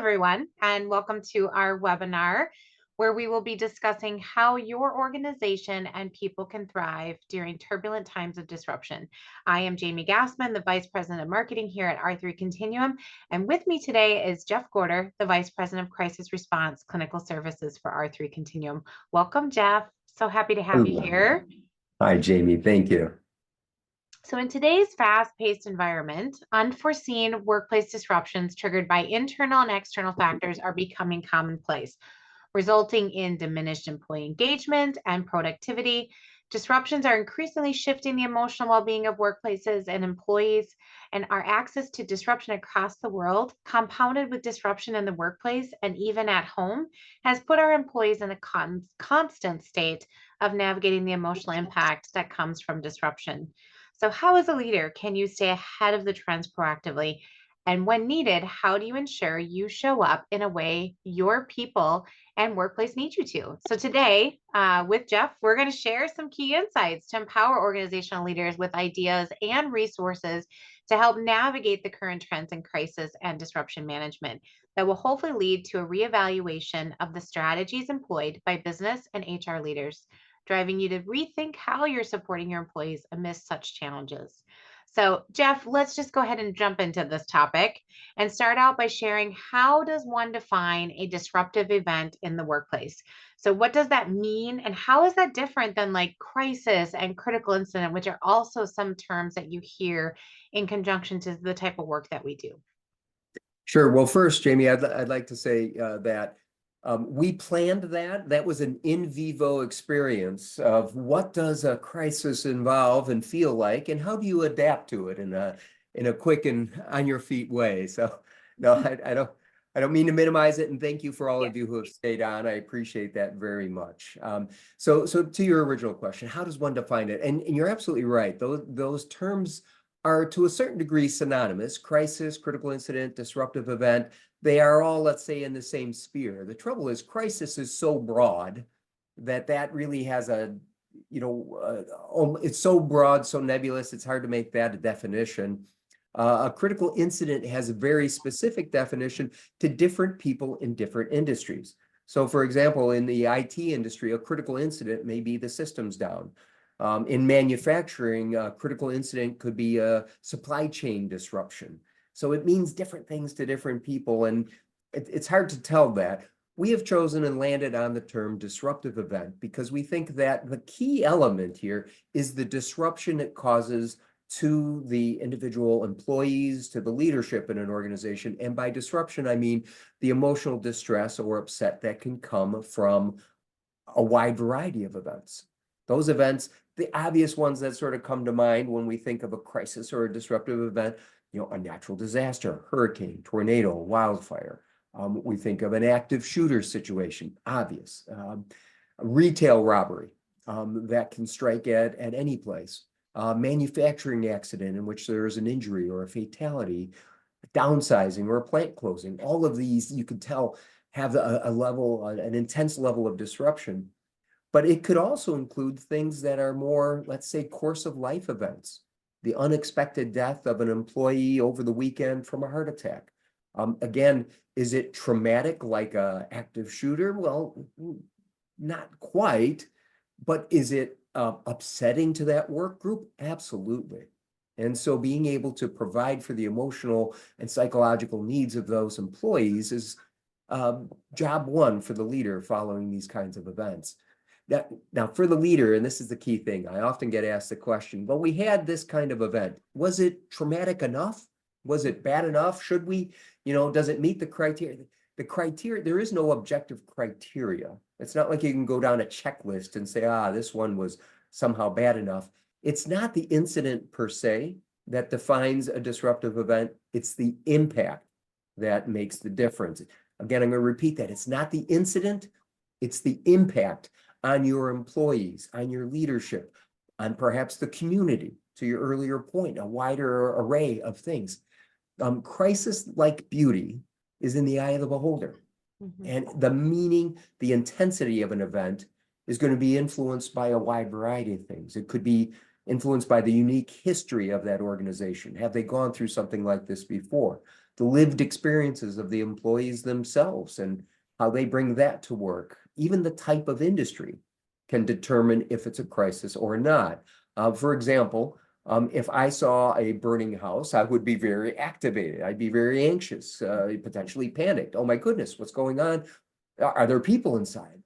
everyone, and welcome to our webinar where we will be discussing how your organization and people can thrive during turbulent times of disruption. I am Jamie Gassman, the Vice President of Marketing here at R3 Continuum, and with me today is Jeff Gorter, the Vice President of Crisis Response Clinical Services for R3 Continuum. Welcome, Jeff. So happy to have you here. Hi, Jamie. Thank you. So in today's fast-paced environment, unforeseen workplace disruptions triggered by internal and external factors are becoming commonplace, resulting in diminished employee engagement and productivity. Disruptions are increasingly shifting the emotional well-being of workplaces and employees, and our access to disruption across the world, compounded with disruption in the workplace and even at home, has put our employees in a constant state of navigating the emotional impact that comes from disruption. So how, as a leader, can you stay ahead of the trends proactively? And when needed, how do you ensure you show up in a way your people and workplace need you to? So today, with Jeff, we're going to share some key insights to empower organizational leaders with ideas and resources to help navigate the current trends in crisis and disruption management that will hopefully lead to a reevaluation of the strategies employed by business and HR leaders, driving you to rethink how you're supporting your employees amidst such challenges. So, Jeff, let's just go ahead and jump into this topic and start out by sharing, how does one define a disruptive event in the workplace? So what does that mean, and how is that different than like crisis and critical incident, which are also some terms that you hear in conjunction to the type of work that we do? Sure. Well, first, Jamie, I'd like to say that we planned that. That was an in vivo experience of what does a crisis involve and feel like, and how do you adapt to it in a quick and on your feet way. So, no, I don't mean to minimize it, and thank you for all of you who have stayed on. I appreciate that very much. So to your original question, how does one define it? And you're absolutely right. Those terms are to a certain degree synonymous: crisis, critical incident, disruptive event. They are all, let's say, in the same sphere. The trouble is, crisis is so broad that really has a, it's so broad, so nebulous, it's hard to make that a definition. A critical incident has a very specific definition to different people in different industries. So, for example, in the IT industry, a critical incident may be the system's down. In manufacturing, a critical incident could be a supply chain disruption. So it means different things to different people, and it's hard to tell that. We have chosen and landed on the term disruptive event because we think that the key element here is the disruption it causes to the individual employees, to the leadership in an organization. And by disruption, I mean the emotional distress or upset that can come from a wide variety of events. Those events, the obvious ones that sort of come to mind when we think of a crisis or a disruptive event, a natural disaster, hurricane, tornado, wildfire. We think of an active shooter situation, obvious. A retail robbery that can strike at any place. Manufacturing accident in which there is an injury or a fatality, downsizing or a plant closing. All of these, you could tell, have an intense level of disruption. But it could also include things that are more, let's say, course of life events. The unexpected death of an employee over the weekend from a heart attack. Again, is it traumatic like an active shooter? Well, not quite, but is it upsetting to that work group? Absolutely. And so being able to provide for the emotional and psychological needs of those employees is job one for the leader following these kinds of events. Now, for the leader, and this is the key thing, I often get asked the question, well, we had this kind of event. Was it traumatic enough? Was it bad enough? Should we, does it meet the criteria? The criteria, there is no objective criteria. It's not like you can go down a checklist and say, this one was somehow bad enough. It's not the incident per se that defines a disruptive event. It's the impact that makes the difference. Again, I'm going to repeat that. It's not the incident, it's the impact on your employees, on your leadership, on perhaps the community, to your earlier point, a wider array of things. Crisis, like beauty, is in the eye of the beholder. Mm-hmm. And the meaning, the intensity of an event is going to be influenced by a wide variety of things. It could be influenced by the unique history of that organization. Have they gone through something like this before? the lived experiences of the employees themselves and how they bring that to work. Even the type of industry can determine if it's a crisis or not. For example, if I saw a burning house, I would be very activated. I'd be very anxious, potentially panicked. Oh my goodness, what's going on? Are there people inside?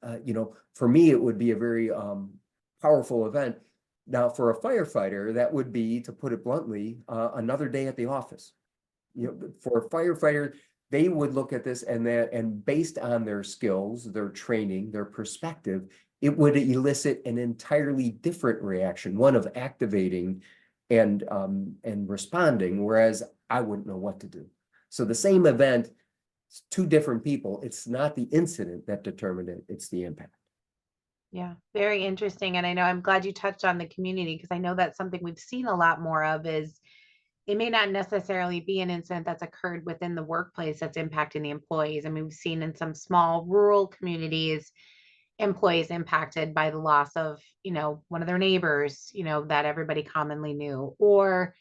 For me, it would be a very powerful event. Now, for a firefighter, that would be, to put it bluntly, another day at the office. For a firefighter, they would look at this and based on their skills, their training, their perspective, it would elicit an entirely different reaction, one of activating and responding, whereas I wouldn't know what to do. So the same event, two different people, it's not the incident that determined it, it's the impact. Yeah, very interesting. And I know I'm glad you touched on the community, because I know that's something we've seen a lot more of. Is it may not necessarily be an incident that's occurred within the workplace that's impacting the employees. I mean, we've seen in some small rural communities, employees impacted by the loss of, one of their neighbors, that everybody commonly knew, or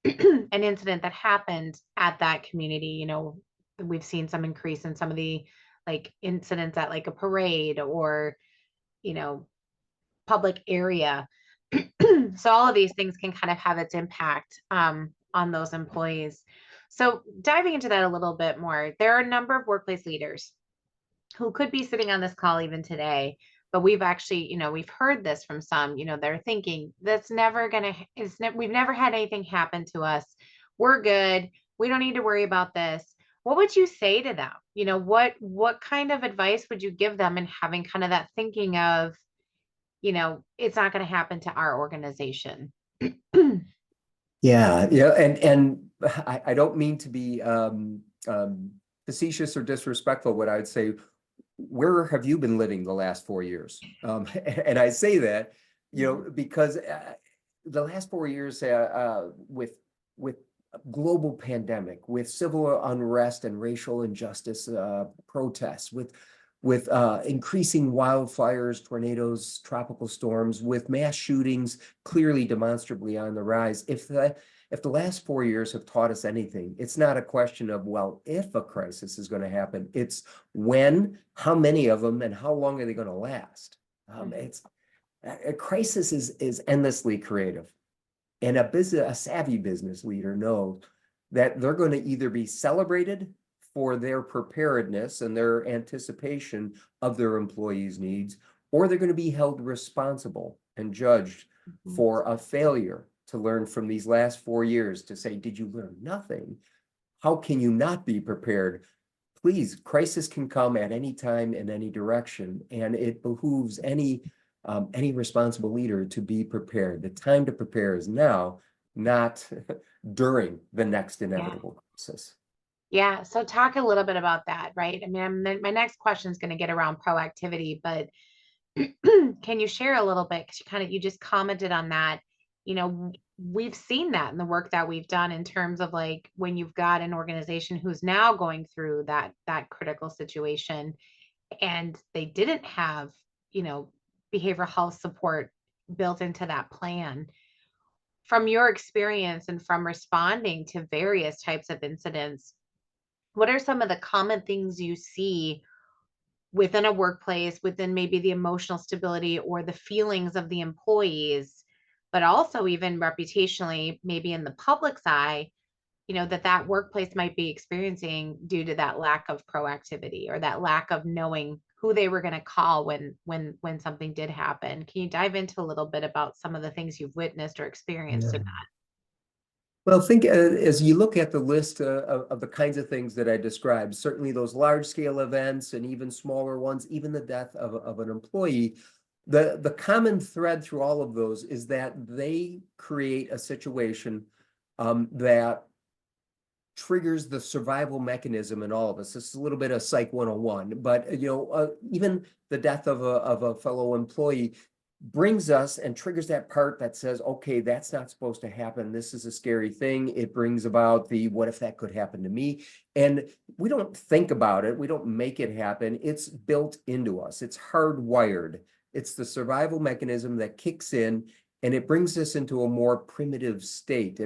an incident that happened at that community. We've seen some increase in some of the like incidents at like a parade or, you know, public area. So all of these things can kind of have its impact on those employees. So diving into that a little bit more, there are a number of workplace leaders who could be sitting on this call even today, but we've actually, we've heard this from some, they're thinking that's never gonna, we've never had anything happen to us. We're good. We don't need to worry about this. What would you say to them? What kind of advice would you give them in having kind of that thinking of, it's not going to happen to our organization? Yeah, and I don't mean to be facetious or disrespectful. What I'd say, where have you been living the last 4 years? And I say that, because the last 4 years with global pandemic, with civil unrest and racial injustice protests, with increasing wildfires, tornadoes, tropical storms, with mass shootings clearly demonstrably on the rise. If the last 4 years have taught us anything, it's not a question of, well, if a crisis is going to happen, it's when, how many of them, and how long are they going to last? It's a crisis is endlessly creative. And a savvy business leader knows that they're going to either be celebrated for their preparedness and their anticipation of their employees' needs, or they're going to be held responsible and judged for a failure to learn from these last 4 years, to say, did you learn nothing? How can you not be prepared? Please, crisis can come at any time in any direction, and it behooves any responsible leader to be prepared. The time to prepare is now, not during the next inevitable crisis. Yeah. So talk a little bit about that, right? I mean, my next question is going to get around proactivity, but can you share a little bit? Because you just commented on that. We've seen that in the work that we've done in terms of like when you've got an organization who's now going through that critical situation, and they didn't have, behavioral health support built into that plan. From your experience and from responding to various types of incidents, what are some of the common things you see within a workplace, within maybe the emotional stability or the feelings of the employees, but also even reputationally, maybe in the public's eye, that workplace might be experiencing due to that lack of proactivity or that lack of knowing who they were going to call when something did happen? Can you dive into a little bit about some of the things you've witnessed or experienced in that? Well, think as you look at the list of the kinds of things that I described, certainly those large scale events and even smaller ones, even the death of an employee, the common thread through all of those is that they create a situation that triggers the survival mechanism in all of us. This is a little bit of Psych 101, but even the death of a fellow employee brings us and triggers that part that says, okay, that's not supposed to happen. This is a scary thing. It brings about the, what if that could happen to me? And we don't think about it. We don't make it happen. It's built into us. It's hardwired. It's the survival mechanism that kicks in, and it brings us into a more primitive state.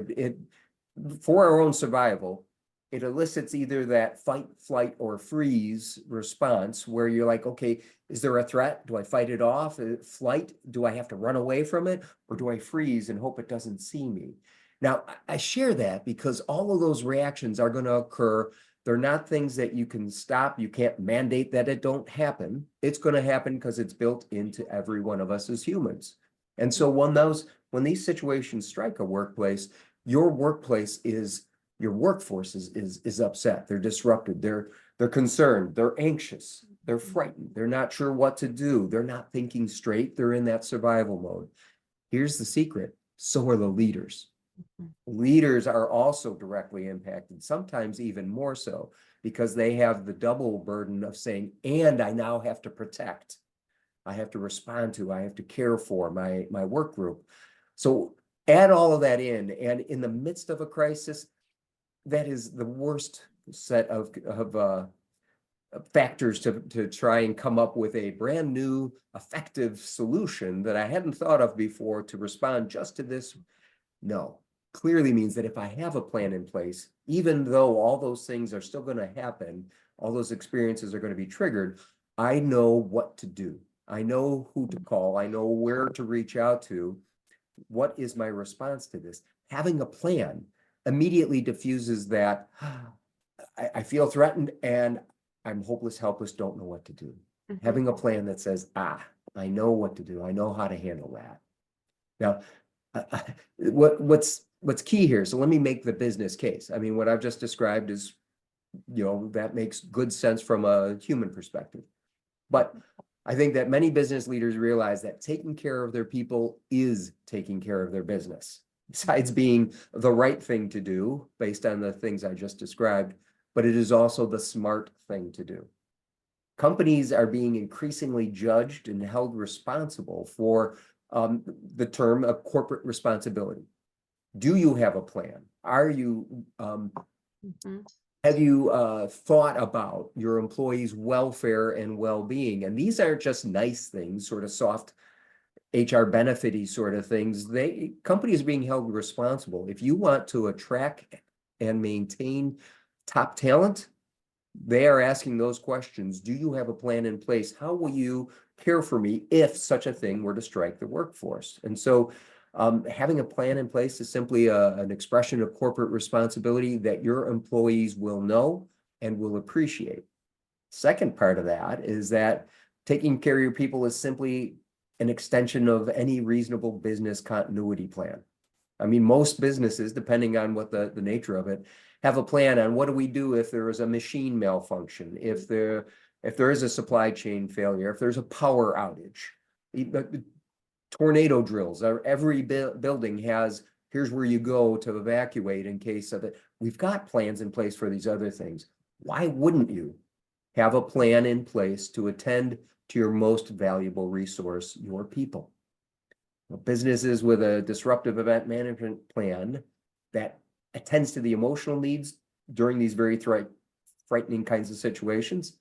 For our own survival, it elicits either that fight, flight, or freeze response where you're like, okay, is there a threat? Do I fight it off? Flight? Do I have to run away from it? Or do I freeze and hope it doesn't see me? Now, I share that because all of those reactions are going to occur. They're not things that you can stop. You can't mandate that it don't happen. It's going to happen because it's built into every one of us as humans. And so when these situations strike a workplace, your workplace is your workforce is upset. They're disrupted. They're concerned. They're anxious. They're frightened. They're not sure what to do. They're not thinking straight. They're in that survival mode. Here's the secret. So are the leaders. Leaders are also directly impacted, sometimes even more so, because they have the double burden of saying, and I now have to protect. I have to respond to, I have to care for my work group. So add all of that in, and in the midst of a crisis, that is the worst set of factors to try and come up with a brand new effective solution that I hadn't thought of before to respond just to this. No, clearly means that if I have a plan in place, even though all those things are still going to happen, all those experiences are going to be triggered, I know what to do. I know who to call. I know where to reach out to. What is my response to this? Having a plan immediately diffuses that I feel threatened and I'm hopeless, helpless, don't know what to do. Having a plan that says, I know what to do. I know how to handle that. Now, what's key here? So let me make the business case. I mean, what I've just described is, that makes good sense from a human perspective. But I think that many business leaders realize that taking care of their people is taking care of their business, besides being the right thing to do based on the things I just described, but it is also the smart thing to do. Companies are being increasingly judged and held responsible for the term of corporate responsibility. Do you have a plan? Are you have you thought about your employees' welfare and well-being? And these aren't just nice things, sort of soft HR benefit-y sort of things. Companies are being held responsible. If you want to attract and maintain top talent, they are asking those questions. Do you have a plan in place? How will you care for me if such a thing were to strike the workforce? And so having a plan in place is simply an expression of corporate responsibility that your employees will know and will appreciate. Second part of that is that taking care of your people is simply an extension of any reasonable business continuity plan. I mean, most businesses, depending on what the nature of it, have a plan on what do we do if there is a machine malfunction, if there is a supply chain failure, if there's a power outage. Tornado drills. Every building has, here's where you go to evacuate in case of it. We've got plans in place for these other things. Why wouldn't you have a plan in place to attend to your most valuable resource, your people? Businesses with a disruptive event management plan that attends to the emotional needs during these very frightening kinds of situations.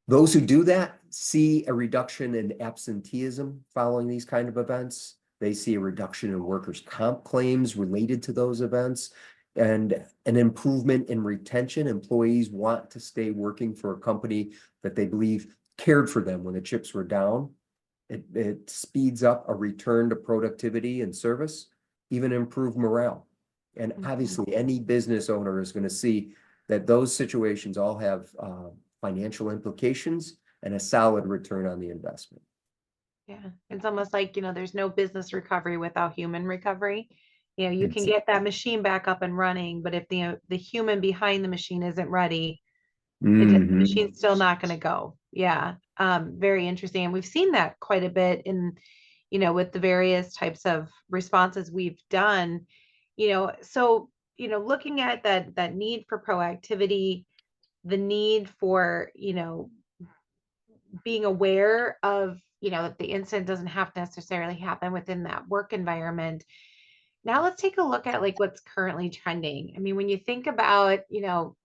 Those who do that see a reduction in absenteeism following these kind of events. They see a reduction in workers' comp claims related to those events and an improvement in retention. Employees want to stay working for a company that they believe cared for them when the chips were down. It speeds up a return to productivity and service, even improve morale. And obviously, any business owner is going to see that those situations all have financial implications and a solid return on the investment. Yeah, it's almost like, there's no business recovery without human recovery. You can get that machine back up and running, but if the human behind the machine isn't ready, the machine's still not going to go. Yeah, very interesting. And we've seen that quite a bit in, with the various types of responses we've done, so, looking at that need for proactivity, the need for, being aware of, that the incident doesn't have to necessarily happen within that work environment. Now let's take a look at like what's currently trending. I mean, when you think about,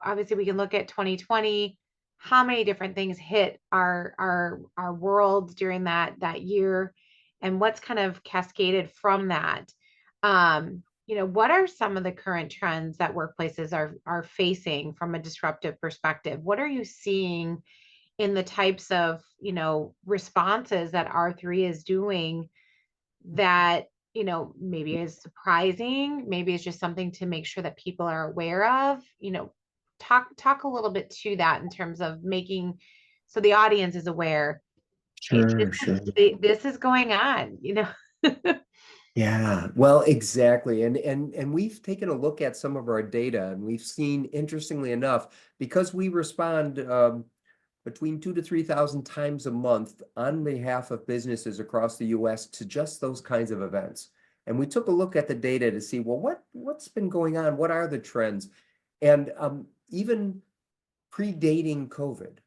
obviously we can look at 2020, how many different things hit our world during that year and what's kind of cascaded from that. what are some of the current trends that workplaces are facing from a disruptive perspective? What are you seeing in the types of, responses that R3 is doing that, maybe is surprising, maybe it's just something to make sure that people are aware of, talk a little bit to that in terms of making so the audience is aware. Sure, sure. This is going on, Yeah, well, exactly. And we've taken a look at some of our data, and we've seen, interestingly enough, because we respond between 2 to 3,000 times a month on behalf of businesses across the US to just those kinds of events. And we took a look at the data to see, well, what's been going on? What are the trends? And even predating COVID,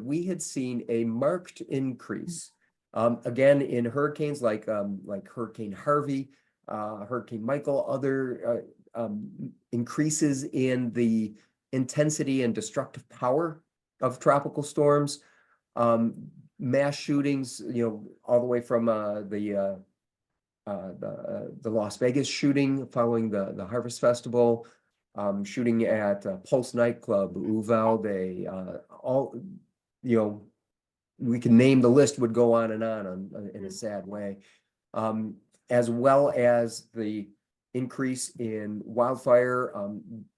we had seen a marked increase. Again, in hurricanes like Hurricane Harvey, Hurricane Michael, other increases in the intensity and destructive power of tropical storms, mass shootings, all the way from the Las Vegas shooting following the Harvest Festival, shooting at Pulse nightclub, Uvalde, all, we can name the list, would go on in a sad way, as well as the increase in wildfire.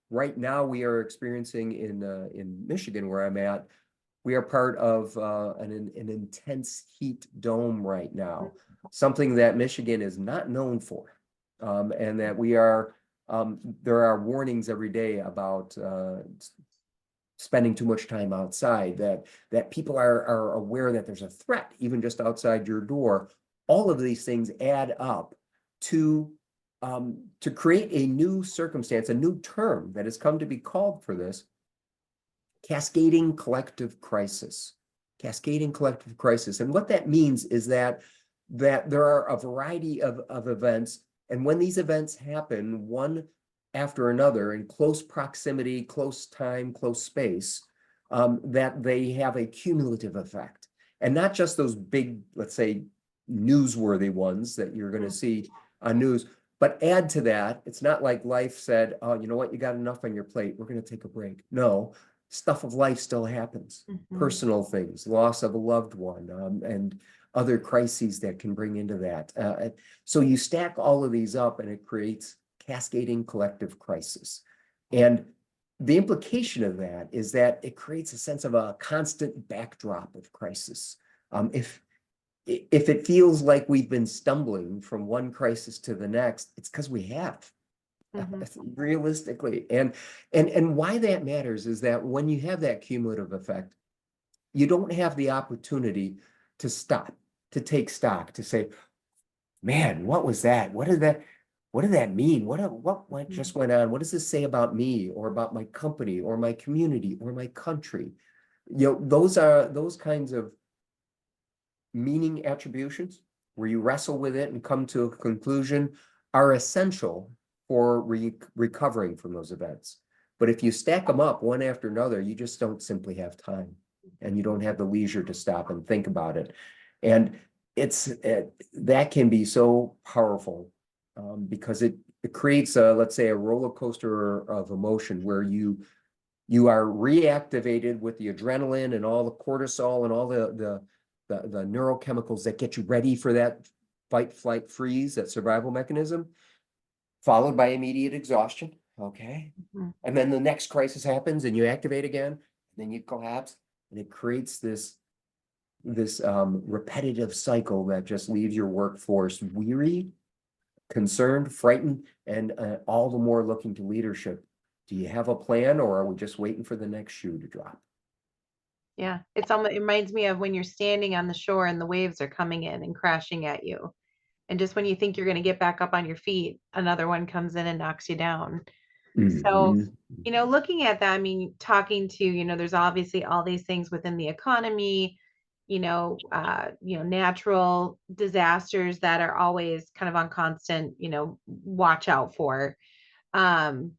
Right now, we are experiencing in Michigan, where I'm at, we are part of an intense heat dome right now, something that Michigan is not known for, and that we are. There are warnings every day about spending too much time outside, that people are aware that there's a threat even just outside your door. All of these things add up to create a new circumstance, a new term that has come to be called for this: cascading collective crisis. Cascading collective crisis. And what that means is that there are a variety of events, and when these events happen one after another in close proximity, close time, close space, that they have a cumulative effect. And not just those big, let's say, newsworthy ones that you're going to see on news, but add to that. It's not like life said, oh, you know what, you got enough on your plate, we're going to take a break. No, stuff of life still happens. Personal things, loss of a loved one, and other crises that can bring into that. So you stack all of these up, and it creates cascading collective crisis. And the implication of that is that it creates a sense of a constant backdrop of crisis. If it feels like we've been stumbling from one crisis to the next, it's because we have. Realistically. And why that matters is that when you have that cumulative effect, you don't have the opportunity to stop, to take stock, to say, man, what was that? What did that mean? What just went on? What does this say about me, or about my company, or my community, or my country? Those kinds of meaning attributions, where you wrestle with it and come to a conclusion, are essential for recovering from those events. But if you stack them up one after another, you just don't simply have time, and you don't have the leisure to stop and think about it. And that can be so powerful, because it creates let's say, a roller coaster of emotion, where you are reactivated with the adrenaline and all the cortisol and all the neurochemicals that get you ready for that fight, flight, freeze, that survival mechanism, followed by immediate exhaustion. Okay. And then the next crisis happens, and you activate again, and then you collapse, and it creates this repetitive cycle that just leaves your workforce weary, concerned, frightened, and all the more looking to leadership. Do you have a plan, or are we just waiting for the next shoe to drop? Yeah, it reminds me of when you're standing on the shore and the waves are coming in and crashing at you. And just when you think you're going to get back up on your feet, another one comes in and knocks you down. So, looking at that, I mean, talking to, there's obviously all these things within the economy, natural disasters that are always kind of on constant, watch out for. And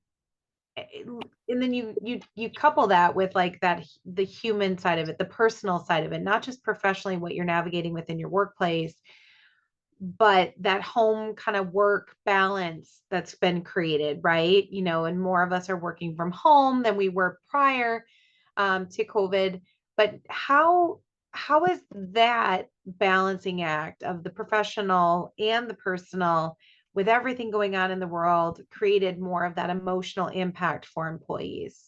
then you couple that with like the human side of it, the personal side of it, not just professionally what you're navigating within your workplace, but that home kind of work balance that's been created, right? And more of us are working from home than we were prior to COVID. But how is that balancing act of the professional and the personal, with everything going on in the world, created more of that emotional impact for employees?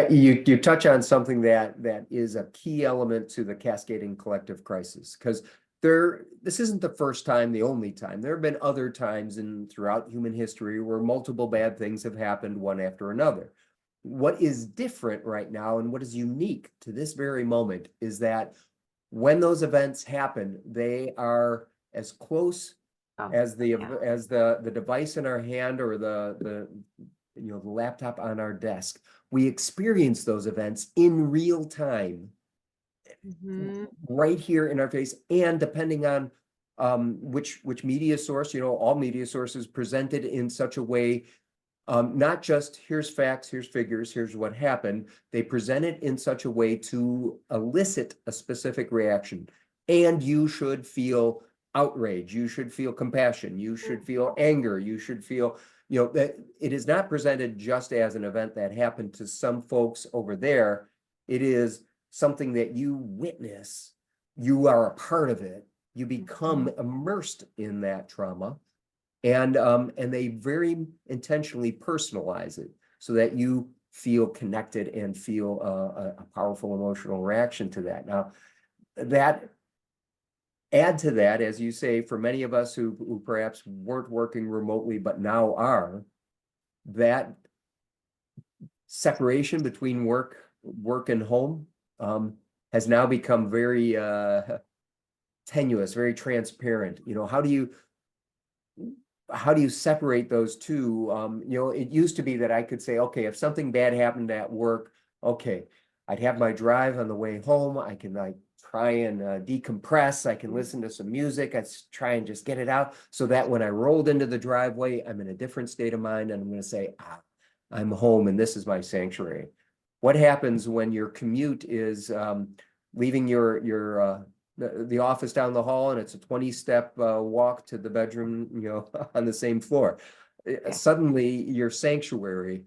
You touch on something that is a key element to the cascading collective crisis, because this isn't the first time, the only time. There have been other times throughout human history where multiple bad things have happened one after another. What is different right now and what is unique to this very moment is that when those events happen, they are as close as the device in our hand or the laptop on our desk. We experience those events in real time, right here in our face, and depending on which media source, all media sources presented in such a way, not just here's facts, here's figures, here's what happened. They present it in such a way to elicit a specific reaction. And you should feel outrage, you should feel compassion, you should feel anger, you should feel, that it is not presented just as an event that happened to some folks over there. It is something that you witness, you are a part of it, you become immersed in that trauma. And they very intentionally personalize it so that you feel connected and feel a powerful emotional reaction to that. Now, add to that, as you say, for many of us who perhaps weren't working remotely but now are, that separation between work and home has now become very tenuous, very transparent. How do you separate those two? It used to be that I could say, okay, if something bad happened at work, okay, I'd have my drive on the way home. I can try and decompress. I can listen to some music. I try and just get it out so that when I rolled into the driveway, I'm in a different state of mind and I'm going to say, I'm home and this is my sanctuary. What happens when your commute is leaving the office down the hall and it's a 20-step walk to the bedroom, on the same floor? Suddenly your sanctuary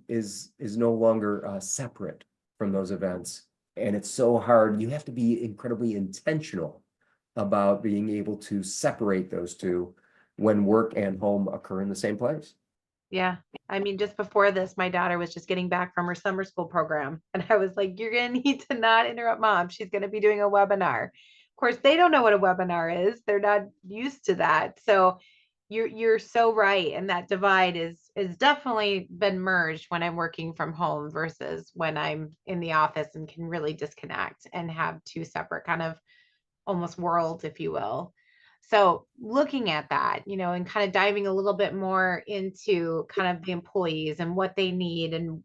is no longer separate from those events. And it's so hard. You have to be incredibly intentional about being able to separate those two when work and home occur in the same place. Yeah. I mean, just before this, my daughter was just getting back from her summer school program. And I was like, you're going to need to not interrupt mom. She's going to be doing a webinar. Of course, they don't know what a webinar is. They're not used to that. So you're so right. And that divide is definitely been merged when I'm working from home versus when I'm in the office and can really disconnect and have two separate kind of almost worlds, if you will. So looking at that, and kind of diving a little bit more into kind of the employees and what they need and,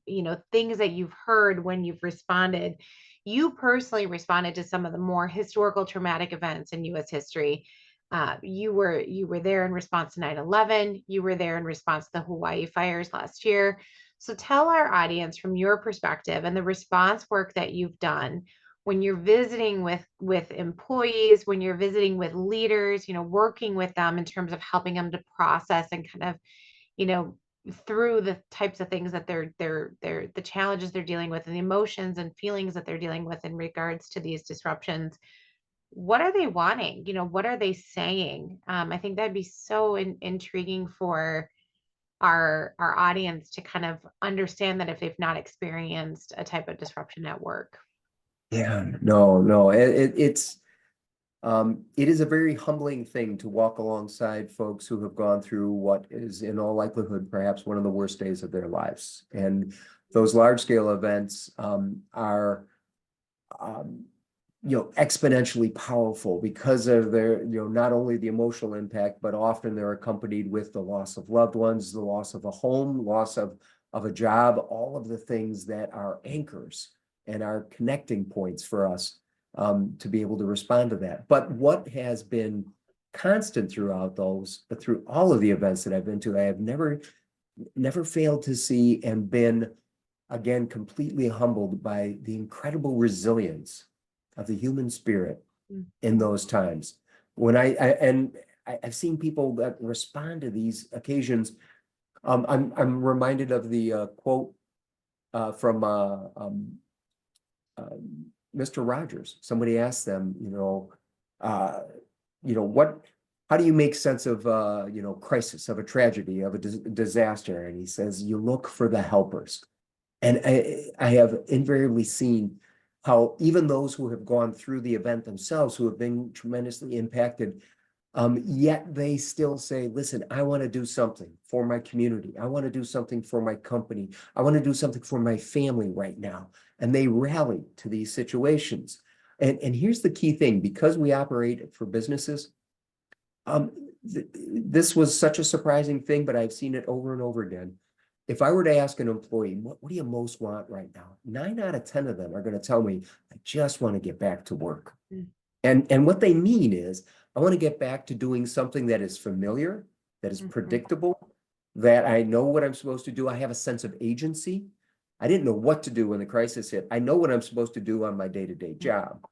things that you've heard when you've responded. You personally responded to some of the more historical traumatic events in US history. You were there in response to 9/11. You were there in response to the Hawaii fires last year. So tell our audience from your perspective and the response work that you've done when you're visiting with employees, when you're visiting with leaders, working with them in terms of helping them to process and kind of, through the types of things that they're the challenges they're dealing with and the emotions and feelings that they're dealing with in regards to these disruptions. What are they wanting? What are they saying? I think that'd be so intriguing for our audience to kind of understand that if they've not experienced a type of disruption at work. Yeah, no, it is a very humbling thing to walk alongside folks who have gone through what is in all likelihood perhaps one of the worst days of their lives. And those large scale events are exponentially powerful because of their, not only the emotional impact, but often they're accompanied with the loss of loved ones, the loss of a home, loss of a job, all of the things that are anchors and are connecting points for us to be able to respond to that. But what has been constant through all of the events that I've been to, I have never failed to see and been, again, completely humbled by the incredible resilience of the human spirit in those times. when I've seen people that respond to these occasions. I'm reminded of the quote from Mr. Rogers. Somebody asked them, how do you make sense of crisis, of a tragedy, of a disaster? And he says, you look for the helpers. And I have invariably seen how even those who have gone through the event themselves, who have been tremendously impacted, yet they still say, listen, I want to do something for my community. I want to do something for my company. I want to do something for my family right now. And they rally to these situations. And here's the key thing, because we operate for businesses, this was such a surprising thing, but I've seen it over and over again. If I were to ask an employee, what do you most want right now? 9 out of 10 of them are going to tell me, I just want to get back to work. Mm. And what they mean is, I want to get back to doing something that is familiar, that is predictable, that I know what I'm supposed to do. I have a sense of agency. I didn't know what to do when the crisis hit. I know what I'm supposed to do on my day-to-day job.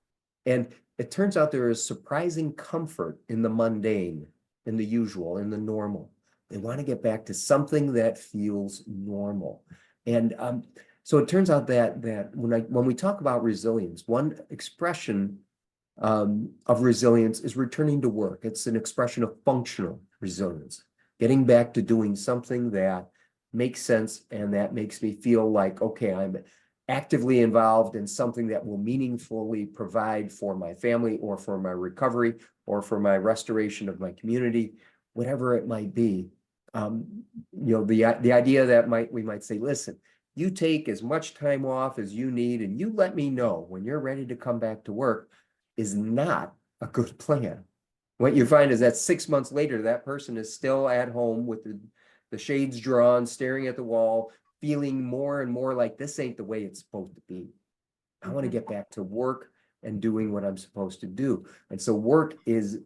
And it turns out there is surprising comfort in the mundane, in the usual, in the normal. They want to get back to something that feels normal. And so it turns out that when we talk about resilience, one expression of resilience is returning to work. It's an expression of functional resilience, getting back to doing something that makes sense and that makes me feel like, okay, I'm actively involved in something that will meaningfully provide for my family or for my recovery or for my restoration of my community, whatever it might be. The idea that we might say, listen, you take as much time off as you need and you let me know when you're ready to come back to work is not a good plan. What you find is that 6 months later, that person is still at home with the shades drawn, staring at the wall, feeling more and more like this ain't the way it's supposed to be. I want to get back to work and doing what I'm supposed to do. And so work is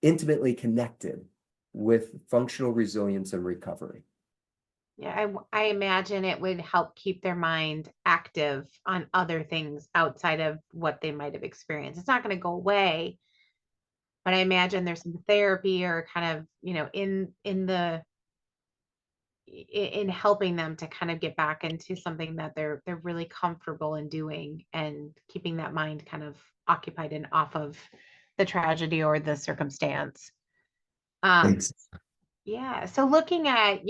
intimately connected with functional resilience and recovery. Yeah, I imagine it would help keep their mind active on other things outside of what they might have experienced. It's not going to go away, but I imagine there's some therapy or kind of, in helping them to kind of get back into something that they're really comfortable in doing and keeping that mind kind of occupied and off of the tragedy or the circumstance. Thanks. Yeah. So looking at,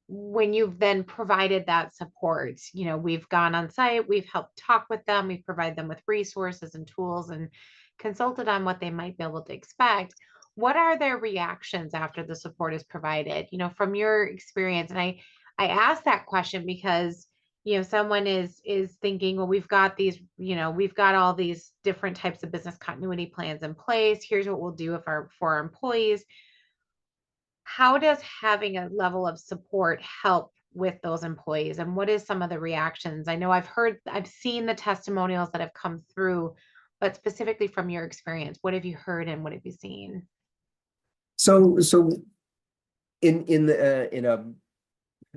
when you've then provided that support, we've gone on site, we've helped talk with them, we've provided them with resources and tools and consulted on what they might be able to expect. What are their reactions after the support is provided, from your experience? And I asked that question because, someone is thinking, well, we've got these, we've got all these different types of business continuity plans in place. Here's what we'll do for our employees. How does having a level of support help with those employees? And what is some of the reactions? I know I've seen the testimonials that have come through, but specifically from your experience, what have you heard and what have you seen? So in a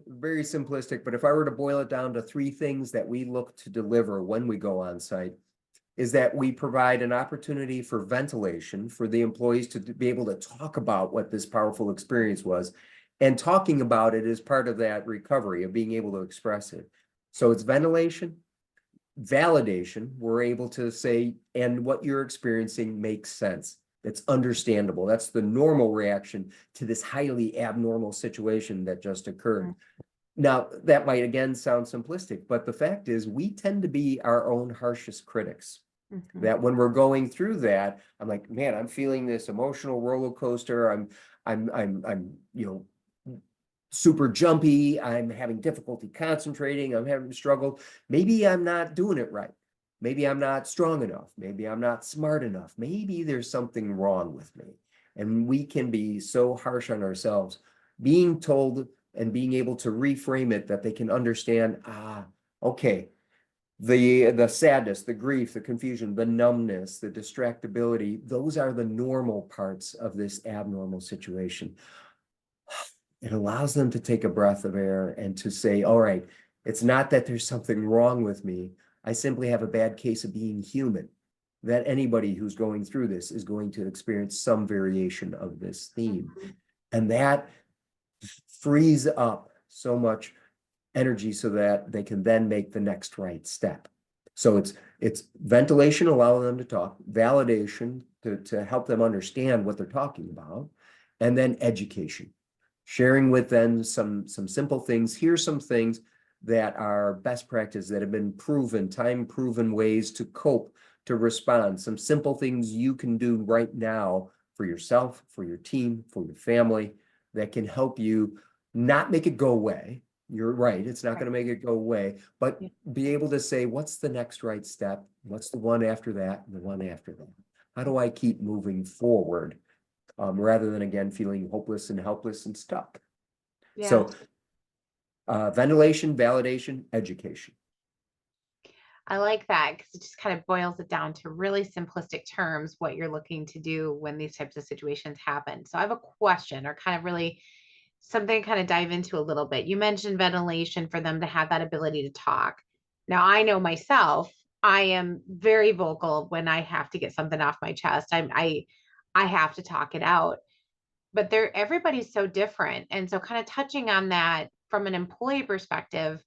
very simplistic, but if I were to boil it down to 3 things that we look to deliver when we go on site, is that we provide an opportunity for ventilation for the employees to be able to talk about what this powerful experience was. And talking about it is part of that recovery of being able to express it. So it's ventilation, validation. We're able to say, and what you're experiencing makes sense. It's understandable. That's the normal reaction to this highly abnormal situation that just occurred. Now, that might again sound simplistic, but the fact is we tend to be our own harshest critics. That when we're going through that, I'm like, man, I'm feeling this emotional roller coaster. I'm super jumpy. I'm having difficulty concentrating. I'm having struggle. Maybe I'm not doing it right. Maybe I'm not strong enough. Maybe I'm not smart enough. Maybe there's something wrong with me. And we can be so harsh on ourselves. Being told and being able to reframe it that they can understand, okay, the sadness, the grief, the confusion, the numbness, the distractibility, those are the normal parts of this abnormal situation. It allows them to take a breath of air and to say, all right, it's not that there's something wrong with me. I simply have a bad case of being human. that anybody who's going through this is going to experience some variation of this theme. And that frees up so much energy so that they can then make the next right step. So it's ventilation, allowing them to talk, validation to help them understand what they're talking about, and then education, sharing with them some simple things. Here's some things that are best practice that have been proven, time-proven ways to cope, to respond, some simple things you can do right now for yourself, for your team, for your family, that can help you not make it go away. You're right, it's not going to make it go away, but be able to say, what's the next right step? What's the one after that? And the one after that? How do I keep moving forward rather than, again, feeling hopeless and helpless and stuck? Yeah. So ventilation, validation, education. I like that because it just kind of boils it down to really simplistic terms, what you're looking to do when these types of situations happen. So I have a question, or kind of really something to kind of dive into a little bit. You mentioned ventilation for them to have that ability to talk. Now, I know myself, I am very vocal when I have to get something off my chest. I have to talk it out. But everybody's so different. And so kind of touching on that from an employee perspective,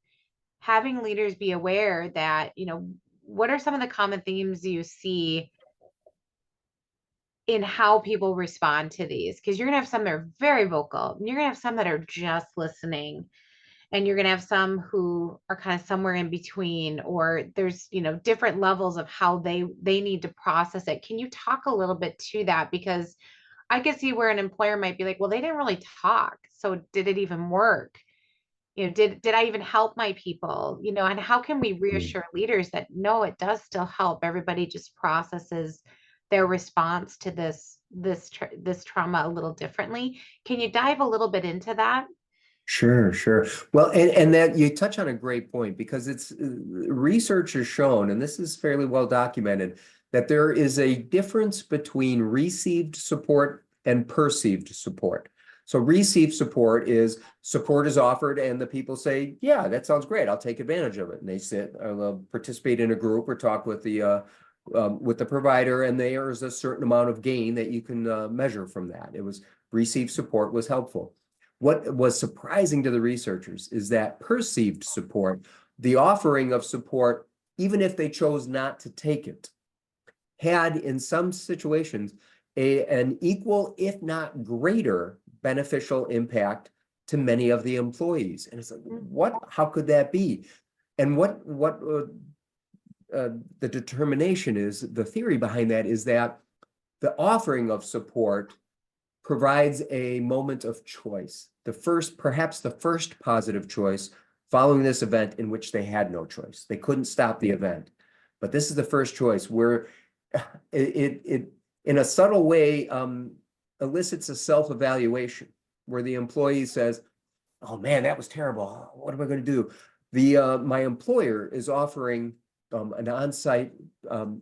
having leaders be aware that, what are some of the common themes you see in how people respond to these? Because you're going to have some that are very vocal, and you're going to have some that are just listening, and you're going to have some who are kind of somewhere in between, or there's, different levels of how they need to process it. Can you talk a little bit to that? Because I could see where an employer might be like, well, they didn't really talk, so did it even work? Did I even help my people? And how can we reassure leaders that no, it does still help? Everybody just processes their response to this trauma a little differently. Can you dive a little bit into that? Sure, sure. Well, and that you touch on a great point, because it's research has shown, and this is fairly well documented, that there is a difference between received support and perceived support. So received support is offered and the people say, yeah, that sounds great, I'll take advantage of it. And they sit, participate in a group or talk with the provider, and there is a certain amount of gain that you can measure from that. Received support was helpful. What was surprising to the researchers is that perceived support, the offering of support, even if they chose not to take it, had in some situations an equal, if not greater, beneficial impact to many of the employees. And it's like, how could that be? And what the determination is, the theory behind that is that the offering of support provides a moment of choice. Perhaps the first positive choice following this event in which they had no choice. They couldn't stop the event. But this is the first choice where it in a subtle way, elicits a self-evaluation where the employee says, oh man, that was terrible. What am I going to do? My employer is offering an on-site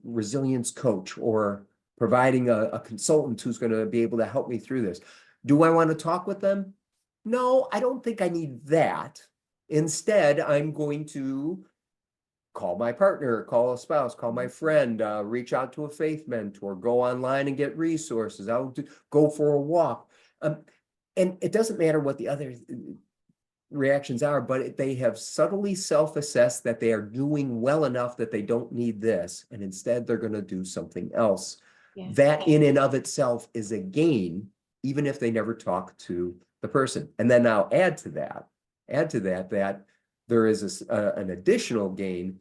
resilience coach, or providing a consultant who's going to be able to help me through this. Do I want to talk with them? No, I don't think I need that. Instead, I'm going to call my partner, call a spouse, call my friend, reach out to a faith mentor, go online and get resources. I'll go for a walk. And it doesn't matter what the other reactions are, but they have subtly self-assessed that they are doing well enough that they don't need this. And instead, they're going to do something else. Yeah. That in and of itself is a gain, even if they never talk to the person. And then now add to that that there is an additional gain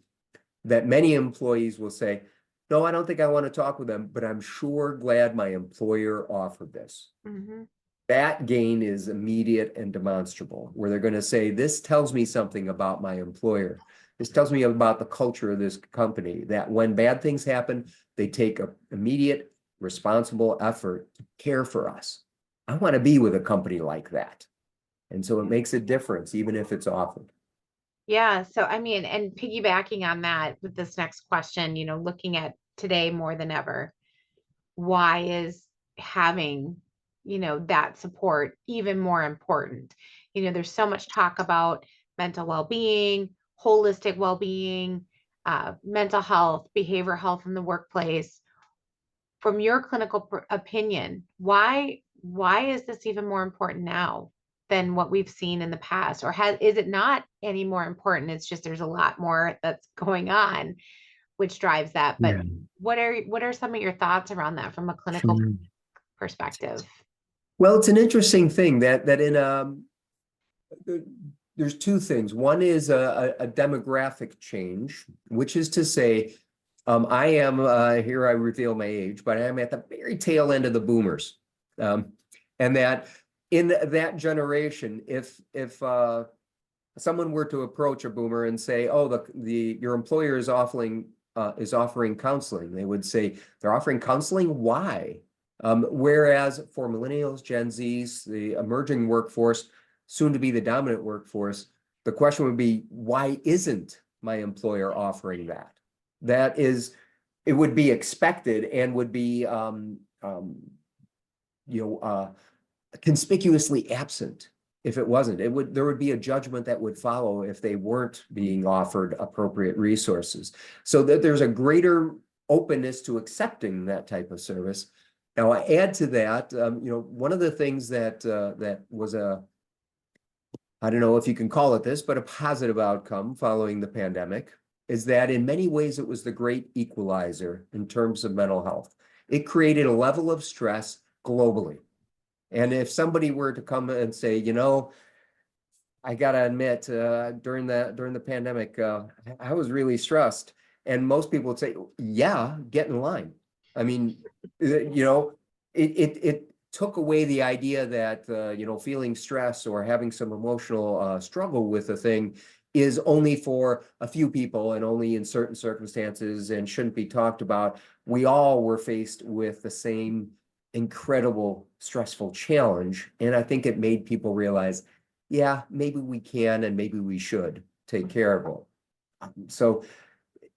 that many employees will say, no, I don't think I want to talk with them, but I'm sure glad my employer offered this. Mm-hmm. That gain is immediate and demonstrable, where they're going to say, this tells me something about my employer. This tells me about the culture of this company, that when bad things happen, they take an immediate, responsible effort to care for us. I want to be with a company like that. And so it makes a difference, even if it's offered. Yeah. So, and piggybacking on that with this next question, looking at today more than ever, why is having, that support even more important? There's so much talk about mental well-being, holistic well-being, mental health, behavioral health in the workplace. from your clinical opinion, why is this even more important now than what we've seen in the past? Or is it not any more important? It's just there's a lot more that's going on, which drives that. But Yeah. what are some of your thoughts around that from a clinical Sure. perspective? Well, it's an interesting thing that in there's two things. One is a demographic change, which is to say, I am here I reveal my age, but I am at the very tail end of the boomers. And that in that generation, if someone were to approach a boomer and say, "Oh, the your employer is offering counseling," they would say, "They're offering counseling? Why?" Whereas for millennials, Gen Zs, the emerging workforce, soon to be the dominant workforce, the question would be, why isn't my employer offering that? That is, it would be expected and would be, conspicuously absent if it wasn't. There would be a judgment that would follow if they weren't being offered appropriate resources. So that there's a greater openness to accepting that type of service. Now, I add to that, one of the things that was I don't know if you can call it this, but a positive outcome following the pandemic is that in many ways it was the great equalizer in terms of mental health. It created a level of stress globally. And if somebody were to come and say, I gotta admit, during the pandemic, I was really stressed, and most people would say, "Yeah, get in line." I mean, it took away the idea that feeling stress or having some emotional struggle with a thing is only for a few people and only in certain circumstances and shouldn't be talked about. We all were faced with the same incredible stressful challenge, and I think it made people realize, yeah, maybe we can and maybe we should take care of it. So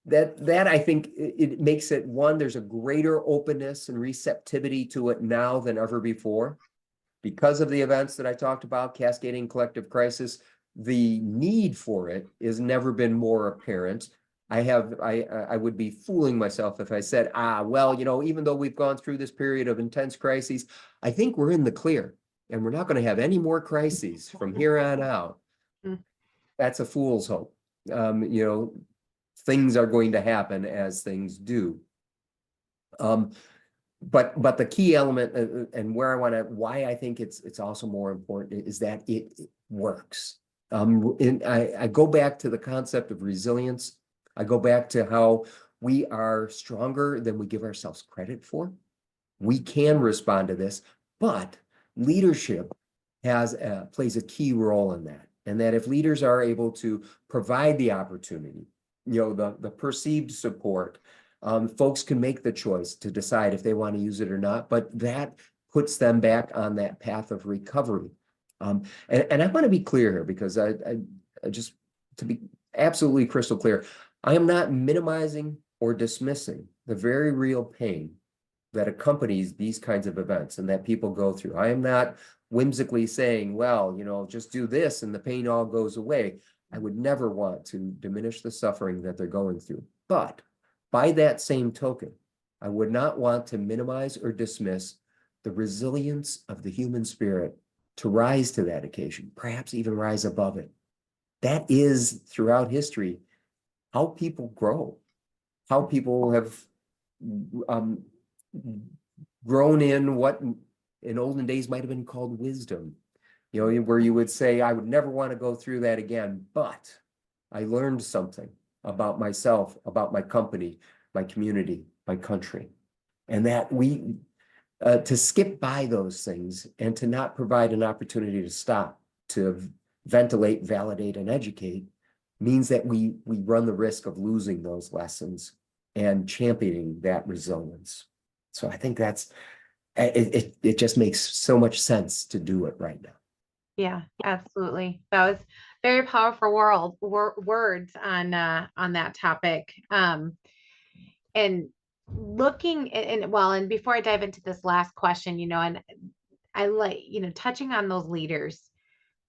that I think it makes it, one, there's a greater openness and receptivity to it now than ever before. Because of the events that I talked about, cascading collective crisis, the need for it has never been more apparent. I would be fooling myself if I said, well, even though we've gone through this period of intense crises, I think we're in the clear and we're not going to have any more crises from here on out. That's a fool's hope. Things are going to happen as things do. But the key element and why I think it's also more important is that it works. I go back to the concept of resilience. I go back to how we are stronger than we give ourselves credit for. We can respond to this, but leadership plays a key role in that. And that if leaders are able to provide the opportunity, the perceived support, folks can make the choice to decide if they want to use it or not, but that puts them back on that path of recovery. And I want to be clear here because I just, to be absolutely crystal clear, I am not minimizing or dismissing the very real pain that accompanies these kinds of events and that people go through. I am not whimsically saying, well, just do this and the pain all goes away. I would never want to diminish the suffering that they're going through. But by that same token, I would not want to minimize or dismiss the resilience of the human spirit to rise to that occasion, perhaps even rise above it. That is, throughout history, how people grow, how people have grown in what in olden days might have been called wisdom, where you would say, I would never want to go through that again, but I learned something about myself, about my company, my community, my country. And that to skip by those things and to not provide an opportunity to stop, to ventilate, validate, and educate means that we run the risk of losing those lessons and championing that resilience. So I think it just makes so much sense to do it right now. Yeah, absolutely. That was very powerful words on that topic. And looking and before I dive into this last question, and I like, touching on those leaders,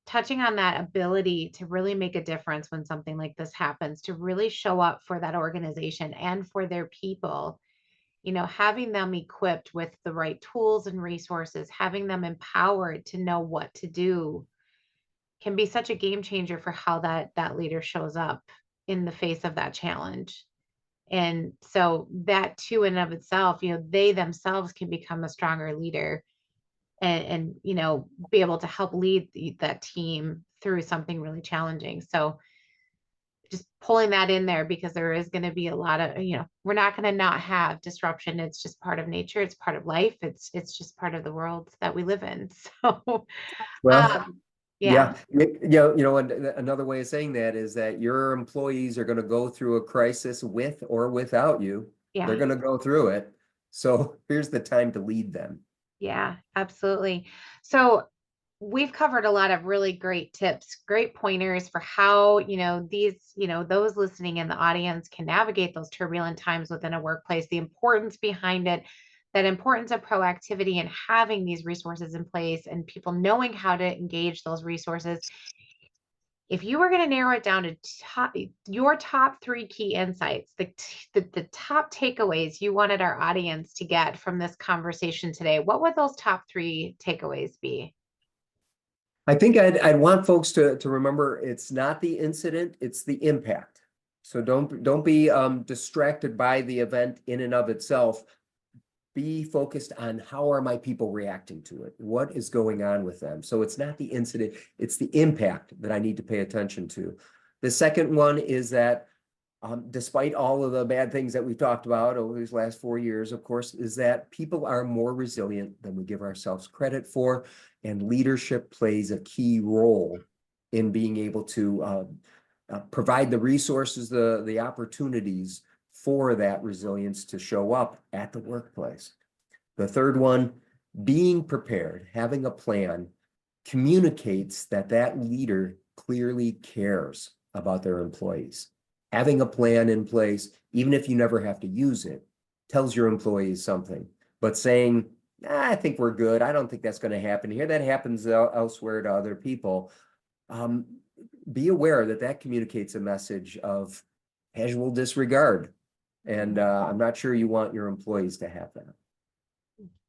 touching on that ability to really make a difference when something like this happens, to really show up for that organization and for their people having them equipped with the right tools and resources, having them empowered to know what to do can be such a game changer for how that leader shows up in the face of that challenge. And so that too in of itself, they themselves can become a stronger leader and be able to help lead that team through something really challenging. So just pulling that in there, because there is going to be a lot of, we're not going to not have disruption. It's just part of nature. It's part of life. It's just part of the world that we live in. So, Well, um, yeah, yeah, and another way of saying that is that your employees are going to go through a crisis with or without you. They're yeah, going to go through it. So here's the time to lead them. yeah, absolutely. So we've covered a lot of really great tips, great pointers for how, those listening in the audience can navigate those turbulent times within a workplace, the importance behind it, that importance of proactivity and having these resources in place and people knowing how to engage those resources. If you were going to narrow it down to your top 3 key insights, the top takeaways you wanted our audience to get from this conversation today, what would those top 3 takeaways be? I think I'd want folks to remember it's not the incident, it's the impact. So don't be distracted by the event in and of itself. Be focused on how are my people reacting to it? What is going on with them? So it's not the incident, it's the impact that I need to pay attention to. The second one is that despite all of the bad things that we've talked about over these last 4 years, of course, is that people are more resilient than we give ourselves credit for, and leadership plays a key role in being able to provide the resources, the opportunities for that resilience to show up at the workplace. The third one, being prepared, having a plan, communicates that leader clearly cares about their employees. Having a plan in place, even if you never have to use it, tells your employees something. But saying, I think we're good, I don't think that's going to happen here, that happens elsewhere to other people. Be aware that communicates a message of casual disregard. And I'm not sure you want your employees to have that.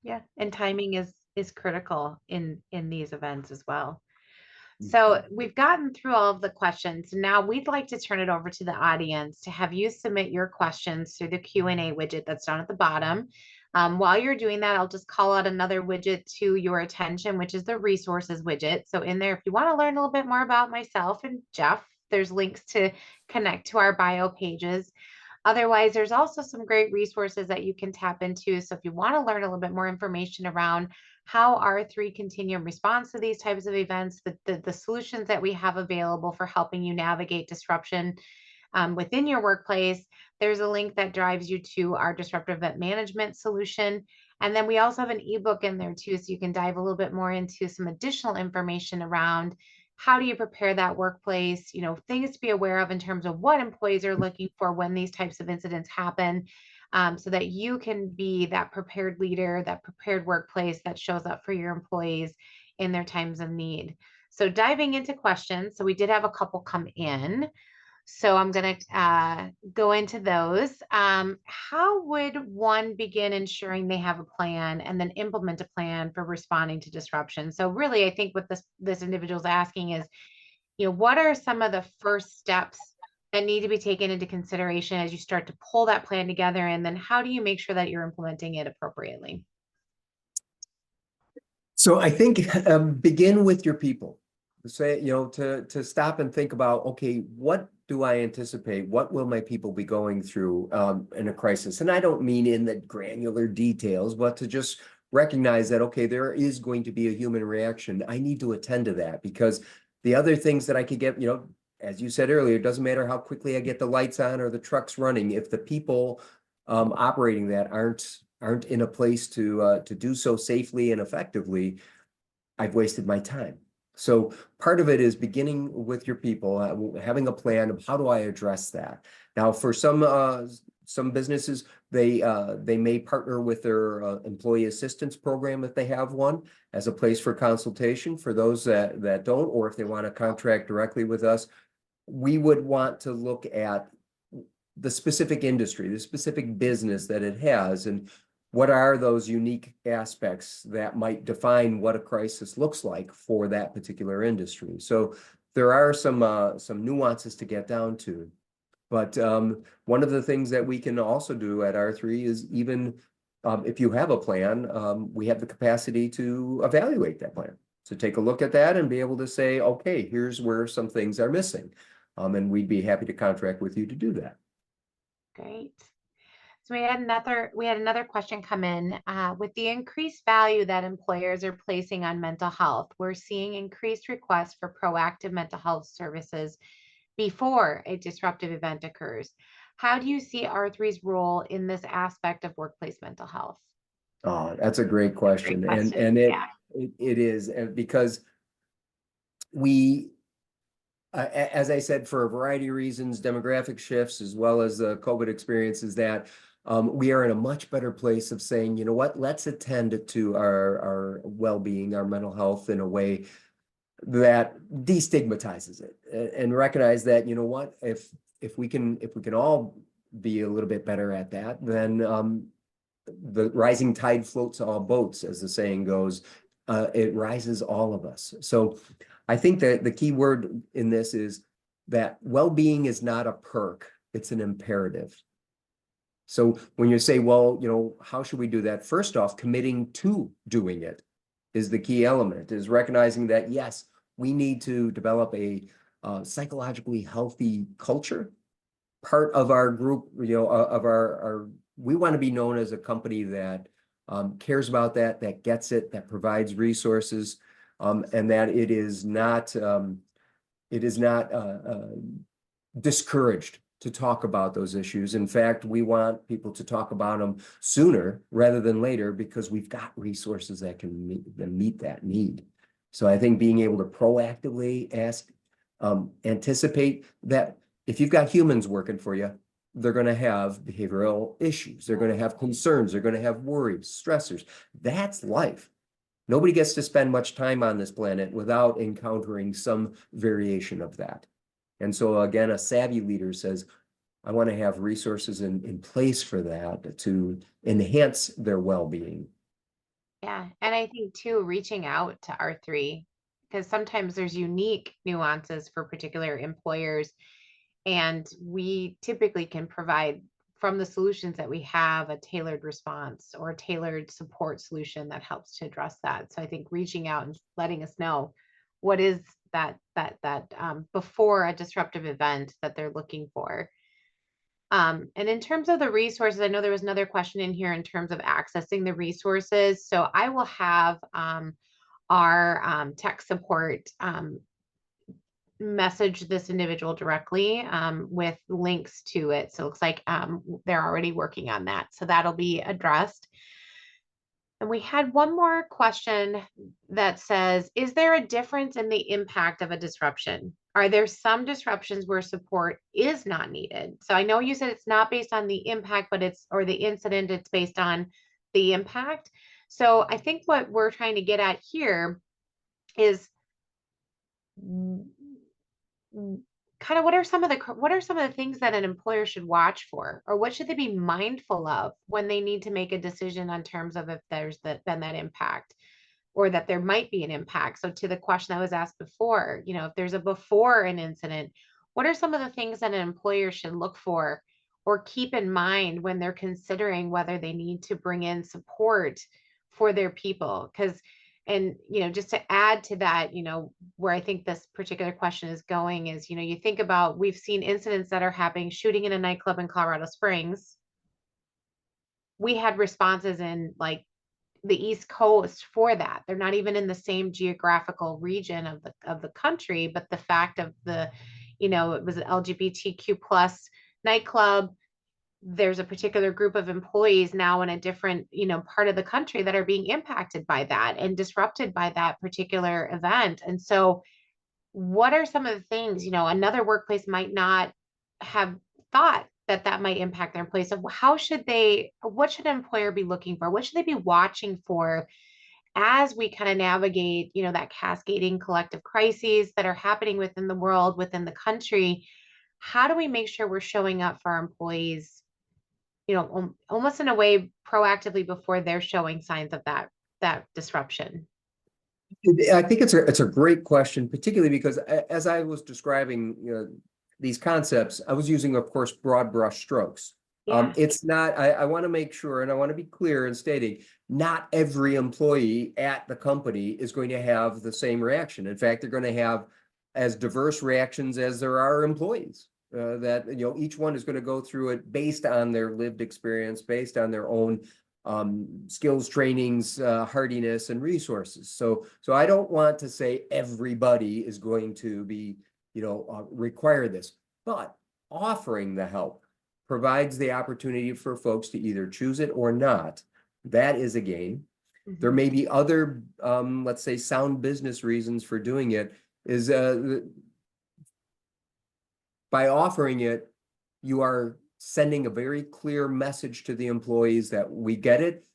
Yeah, and timing is critical in these events as well. So we've gotten through all of the questions. Now we'd like to turn it over to the audience to have you submit your questions through the Q&A widget that's down at the bottom. While you're doing that, I'll just call out another widget to your attention, which is the resources widget. So in there, if you want to learn a little bit more about myself and Jeff, there's links to connect to our bio pages. Otherwise, there's also some great resources that you can tap into. So if you want to learn a little bit more information around how R3 continuum responds to these types of events, the solutions that we have available for helping you navigate disruption within your workplace, there's a link that drives you to our disruptive event management solution. And then we also have an ebook in there too, so you can dive a little bit more into some additional information around how do you prepare that workplace, things to be aware of in terms of what employees are looking for when these types of incidents happen, so that you can be that prepared leader, that prepared workplace that shows up for your employees in their times of need. So diving into questions, so we did have a couple come in. So I'm going to go into those. How would one begin ensuring they have a plan and then implement a plan for responding to disruption? So really, I think what this individual is asking is, what are some of the first steps that need to be taken into consideration as you start to pull that plan together? And then how do you make sure that you're implementing it appropriately? So I think begin with your people. Say, to stop and think about, okay, what do I anticipate? What will my people be going through in a crisis? And I don't mean in the granular details, but to just recognize that, okay, there is going to be a human reaction. I need to attend to that, because the other things that I could get, as you said earlier, it doesn't matter how quickly I get the lights on or the trucks running. If the people operating that aren't in a place to do so safely and effectively, I've wasted my time. So part of it is beginning with your people, having a plan of how do I address that. Now, for some businesses, they may partner with their employee assistance program if they have one as a place for consultation. For those that don't, or if they want to contract directly with us, we would want to look at the specific industry, the specific business that it has, and what are those unique aspects that might define what a crisis looks like for that particular industry. So there are some nuances to get down to. But one of the things that we can also do at R3 is even if you have a plan, we have the capacity to evaluate that plan. So take a look at that and be able to say, okay, here's where some things are missing. And we'd be happy to contract with you to do that. Great. So we had another question come in. With the increased value that employers are placing on mental health, we're seeing increased requests for proactive mental health services before a disruptive event occurs. How do you see R3's role in this aspect of workplace mental health? Oh, that's a great question. Great question. And Yeah. it is, and because we, as I said, for a variety of reasons, demographic shifts, as well as the COVID experiences, that we are in a much better place of saying, you know what, let's attend to our well-being, our mental health in a way that destigmatizes it, and recognize that, you know what, if we can all be a little bit better at that, then the rising tide floats all boats, as the saying goes. It rises all of us. So I think that the key word in this is that well-being is not a perk, it's an imperative. So when you say, well, you know, how should we do that? First off, committing to doing it is the key element, is recognizing that, yes, we need to develop a psychologically healthy culture. Part of our group, you know, of our we want to be known as a company that cares about that gets it, that provides resources, and that it is not discouraged to talk about those issues. In fact, we want people to talk about them sooner rather than later, because we've got resources that can meet that need. So I think being able to proactively ask, anticipate that if you've got humans working for you, they're going to have behavioral issues. They're going to have concerns. They're going to have worries, stressors. That's life. Nobody gets to spend much time on this planet without encountering some variation of that. And so again, a savvy leader says, I want to have resources in place for that to enhance their well-being. Yeah. And I think too, reaching out to R3, because sometimes there's unique nuances for particular employers. And we typically can provide, from the solutions that we have, a tailored response or a tailored support solution that helps to address that. So I think reaching out and letting us know what is that before a disruptive event that they're looking for. And in terms of the resources, I know there was another question in here in terms of accessing the resources. So I will have our tech support message this individual directly with links to it. So it looks like they're already working on that. So that'll be addressed. And we had one more question that says, is there a difference in the impact of a disruption? Are there some disruptions where support is not needed? So I know you said it's not based on the impact, but or the incident, it's based on the impact. So I think what we're trying to get at here is kind of what are some of the things that an employer should watch for, or what should they be mindful of when they need to make a decision on terms of if there's been that impact, or that there might be an impact. So to the question that was asked before, you know, if there's a before an incident, what are some of the things that an employer should look for or keep in mind when they're considering whether they need to bring in support for their people? Because, and, you know, just to add to that, you know, where I think this particular question is going is, you know, you think about, we've seen incidents that are happening, shooting in a nightclub in Colorado Springs. We had responses in like the East Coast for that. They're not even in the same geographical region of the country, but the fact of the, you know, it was an LGBTQ plus nightclub. There's a particular group of employees now in a different, you know, part of the country that are being impacted by that and disrupted by that particular event. And so what are some of the things, you know, another workplace might not have thought that might impact their employees? So what should an employer be looking for? What should they be watching for as we kind of navigate, you know, that cascading collective crises that are happening within the world, within the country? how do we make sure we're showing up for our employees, almost in a way proactively before they're showing signs of that disruption? I think it's a great question, particularly because as I was describing, these concepts, I was using, of course, broad brush strokes. Yeah. It's not, I want to make sure, and I want to be clear in stating, not every employee at the company is going to have the same reaction. In fact, they're going to have as diverse reactions as there are employees. That, each one is going to go through it based on their lived experience, based on their own skills, trainings, hardiness, and resources. So I don't want to say everybody is going to be, require this, but offering the help provides the opportunity for folks to either choose it or not. That is a gain. There may be other, let's say, sound business reasons for doing it. Is by offering it, you are sending a very clear message to the employees that we get it.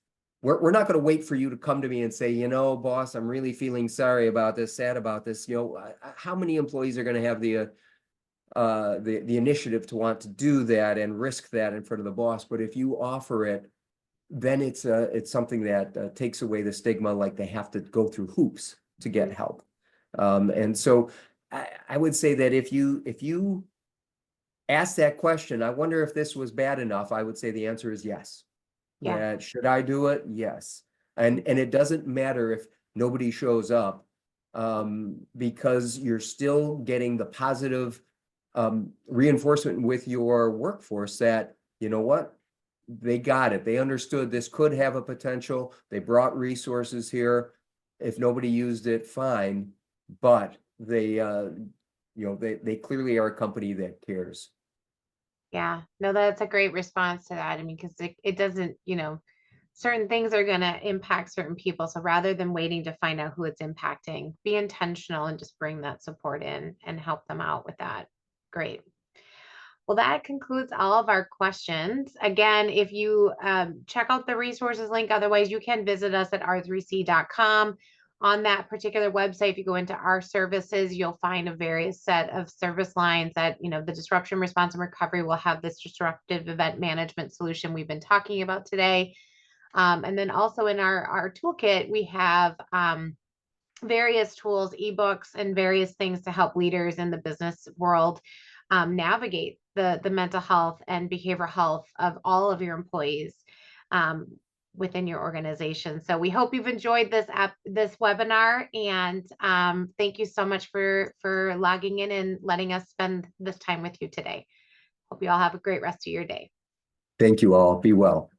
We're not going to wait for you to come to me and say, boss, I'm really feeling sorry about this, sad about this. How many employees are going to have the initiative to want to do that and risk that in front of the boss? But if you offer it, then it's something that takes away the stigma, like they have to go through hoops to get help. And so I would say that if you ask that question, I wonder if this was bad enough, I would say the answer is yes. Yeah. Should I do it? Yes. And it doesn't matter if nobody shows up, because you're still getting the positive reinforcement with your workforce that, what, they got it. They understood this could have a potential. They brought resources here. If nobody used it, fine. But they clearly are a company that cares. Yeah, no, that's a great response to that. I mean, because it doesn't, certain things are going to impact certain people. So rather than waiting to find out who it's impacting, be intentional and just bring that support in and help them out with that. Great. Well, that concludes all of our questions. Again, if you check out the resources link, otherwise you can visit us at r3c.com. On that particular website, if you go into our services, you'll find a various set of service lines that, the disruption response and recovery will have this disruptive event management solution we've been talking about today. And then also in our toolkit, we have various tools, ebooks, and various things to help leaders in the business world navigate the mental health and behavioral health of all of your employees within your organization. So we hope you've enjoyed this webinar, and thank you so much for logging in and letting us spend this time with you today. Hope you all have a great rest of your day. Thank you all. Be well.